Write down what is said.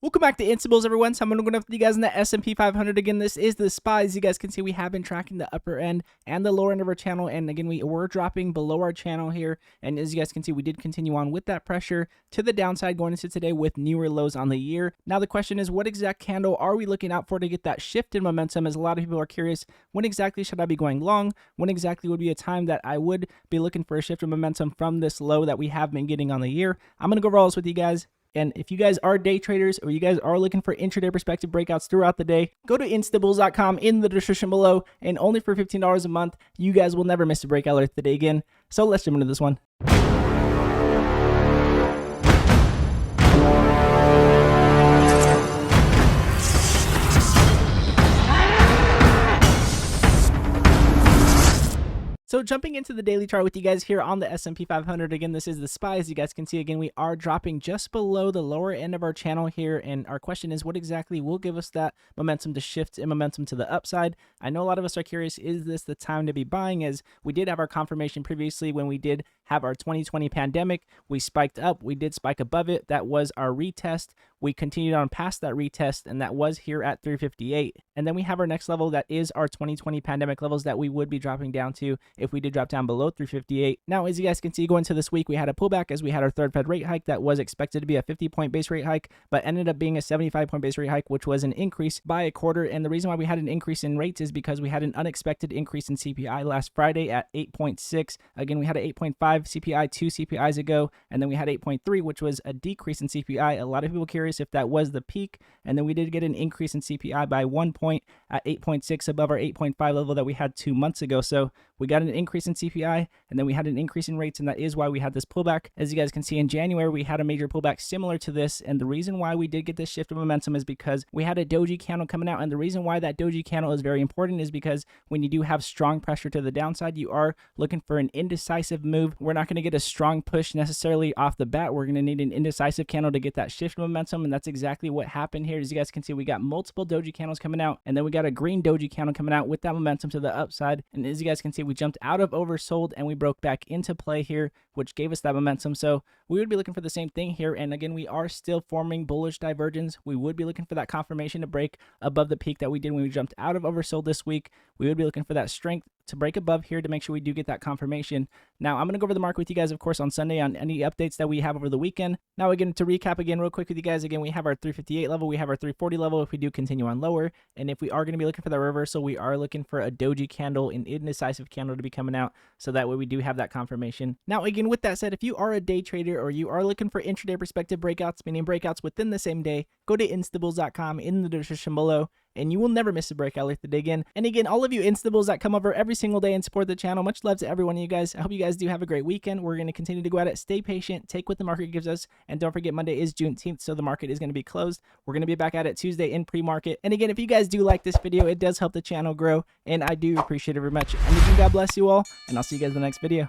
Welcome back to Instables, everyone. So I'm going to go with you guys in the S&P 500 again. This is the SPY. As you guys can see, we have been tracking the upper end and the lower end of our channel. And again, we were dropping below our channel here. And as you guys can see, we did continue on with that pressure to the downside going into today with newer lows on the year. Now, the question is, what exact candle are we looking out for to get that shift in momentum? As a lot of people are curious, when exactly should I be going long? When exactly would be a time that I would be looking for a shift in momentum from this low that we have been getting on the year? I'm going to go over all this with you guys. And if you guys are day traders or you guys are looking for intraday perspective breakouts throughout the day, go to instables.com in the description below. And only for $15 a month, you guys will never miss a breakout alert today again. So let's jump into this one. So jumping into the daily chart with you guys here on the S&P 500, again, this is the SPY. As you guys can see, again, we are dropping just below the lower end of our channel here. And our question is, what exactly will give us that momentum to shift and momentum to the upside? I know a lot of us are curious, is this the time to be buying? As we did have our confirmation previously when we did have our 2020 pandemic, we spiked up, we did spike above it. That was our retest. We continued on past that retest, and that was here at 358. And then we have our next level that is our 2020 pandemic levels that we would be dropping down to if we did drop down below 358. Now, as you guys can see, going into this week, we had a pullback as we had our third Fed rate hike that was expected to be a 50-point base rate hike, but ended up being a 75-point base rate hike, which was an increase by a quarter. And the reason why we had an increase in rates is because we had an unexpected increase in CPI last Friday at 8.6. Again, we had an 8.5 CPI 2 CPIs ago, and then we had 8.3, which was a decrease in CPI. A lot of people curious if that was the peak, and then we did get an increase in CPI by 1 point at 8.6 above our 8.5 level that we had 2 months ago. So we got an increase in CPI, and then we had an increase in rates, and that is why we had this pullback. As you guys can see, in January, we had a major pullback similar to this, and the reason why we did get this shift of momentum is because we had a doji candle coming out, and the reason why that doji candle is very important is because when you do have strong pressure to the downside, you are looking for an indecisive move. We're not going to get a strong push necessarily off the bat. We're going to need an indecisive candle to get that shift momentum, and that's exactly what happened here. As you guys can see, we got multiple doji candles coming out, and then we got a green doji candle coming out with that momentum to the upside. And as you guys can see, we jumped out of oversold and we broke back into play here, which gave us that momentum. So we would be looking for the same thing here. And again, we are still forming bullish divergence. We would be looking for that confirmation to break above the peak that we did when we jumped out of oversold this week. We would be looking for that strength to break above here to make sure we do get that confirmation. Now, I'm going to go over the market with you guys, of course, on Sunday on any updates that we have over the weekend. Now, again, to recap again real quick with you guys, again, we have our 358 level, we have our 340 level if we do continue on lower. And if we are going to be looking for that reversal, we are looking for a doji candle, an indecisive candle to be coming out. So that way we do have that confirmation. Now, again, with that said, if you are a day trader or you are looking for intraday perspective breakouts, meaning breakouts within the same day, go to instables.com in the description below, and you will never miss a breakout alert to dig in. And again, all of you Instables that come over every single day and support the channel, much love to every one of you guys. I hope you guys do have a great weekend. We're going to continue to go at it. Stay patient. Take what the market gives us. And don't forget, Monday is Juneteenth, so the market is going to be closed. We're going to be back at it Tuesday in pre-market. And again, if you guys do like this video, it does help the channel grow, and I do appreciate it very much. And again, God bless you all, and I'll see you guys in the next video.